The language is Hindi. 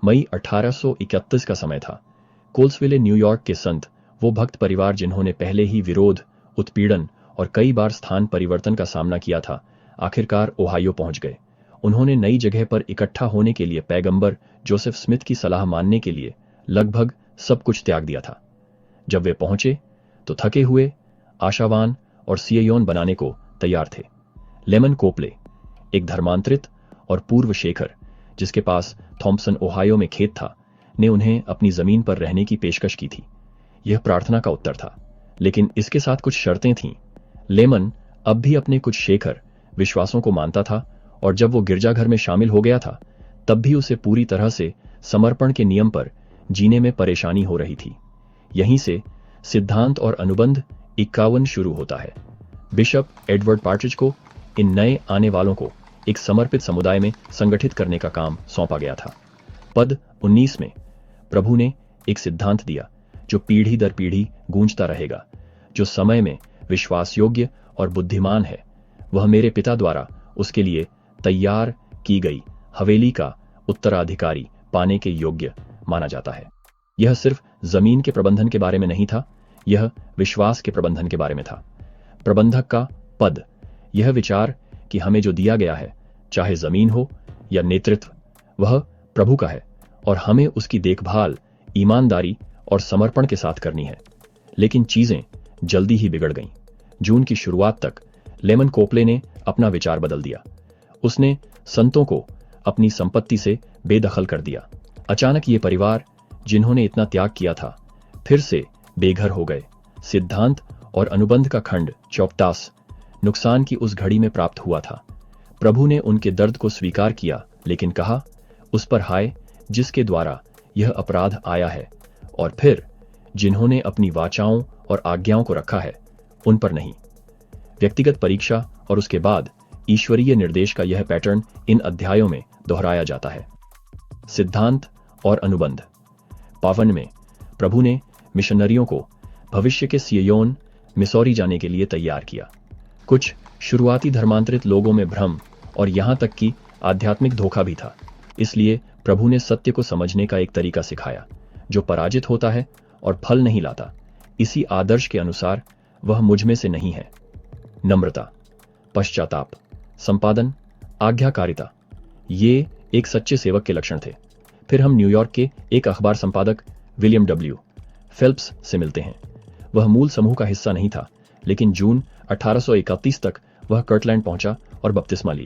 मई 1831 का समय था। कोल्सविले न्यूयॉर्क के संत, वो भक्त परिवार जिन्होंने पहले ही विरोध, उत्पीड़न और कई बार स्थान परिवर्तन का सामना किया था, आखिरकार ओहायो पहुंच गए। उन्होंने नई जगह पर इकट्ठा होने के लिए पैगंबर जोसेफ स्मिथ की सलाह मानने के लिए लगभग सब कुछ त्याग दिया था। जब वे पहुंचे तो थके हुए, आशावान और सिययोन बनाने को तैयार थे। लेमन कोपले, एक धर्मांतरित और पूर्व शेखर जिसके पास थॉम्पसन ओहायो में खेत था, ने उन्हें अपनी जमीन पर रहने की पेशकश की थी। यह प्रार्थना का उत्तर था, लेकिन इसके साथ कुछ शर्तें थीं। लेमन अब भी अपने कुछ शेखर विश्वासों को मानता था, और जब वो गिरजाघर में शामिल हो गया था तब भी उसे पूरी तरह से समर्पण के नियम पर जीने में परेशानी हो रही थी। यहीं से सिद्धांत और अनुबंध 51 शुरू होता है। बिशप एडवर्ड पार्ट्रिज को इन नए आने वालों को एक समर्पित समुदाय में संगठित करने का काम सौंपा गया था। पद 19 में प्रभु ने एक सिद्धांत दिया जो पीढ़ी दर पीढ़ी गूंजता रहेगा, जो समय में विश्वास योग्य और बुद्धिमान है। वह मेरे पिता द्वारा उसके लिए तैयार की गई हवेली का उत्तराधिकारी पाने के योग्य माना जाता है। यह सिर्फ जमीन के प्रबंधन के बारे में नहीं था, यह विश्वास के प्रबंधन के बारे में था। प्रबंधक का पद, यह विचार कि हमें जो दिया गया है, चाहे जमीन हो या नेतृत्व, वह प्रभु का है और हमें उसकी देखभाल ईमानदारी और समर्पण के साथ करनी है। लेकिन चीजें जल्दी ही बिगड़ गईं। जून की शुरुआत तक लेमन कोपले ने अपना विचार बदल दिया। उसने संतों को अपनी संपत्ति से बेदखल कर दिया। अचानक ये परिवार जिन्होंने इतना त्याग किया था, फिर से बेघर हो गए। सिद्धांत और अनुबंध का खंड 54 नुकसान की उस घड़ी में प्राप्त हुआ था। प्रभु ने उनके दर्द को स्वीकार किया, लेकिन कहा, उस पर हाय जिसके द्वारा यह अपराध आया है, और फिर जिन्होंने अपनी वाचाओं और आज्ञाओं को रखा है, उन पर नहीं। व्यक्तिगत परीक्षा और उसके बाद ईश्वरीय निर्देश का यह पैटर्न इन अध्यायों में दोहराया जाता है। सिद्धांत और अनुबंध 52 में प्रभु ने मिशनरियों को भविष्य के सिययोन, मिसौरी जाने के लिए तैयार किया। कुछ शुरुआती धर्मांतरित लोगों में भ्रम और यहां तक कि आध्यात्मिक धोखा भी था। इसलिए प्रभु ने सत्य को समझने का एक तरीका सिखाया जो पराजित होता है और फल नहीं लाता। इसी आदर्श के अनुसार वह मुझ में से नहीं है। नम्रता, पश्चाताप, संपादन, आज्ञाकारिता, ये एक सच्चे सेवक के लक्षण थे। फिर हम न्यूयॉर्क के एक अखबार संपादक विलियम डब्ल्यू फेल्प्स से मिलते हैं। वह मूल समूह का हिस्सा नहीं था, लेकिन जून 1831 तक वह कर्टलैंड पहुंचा और बपतिस्मा लिया।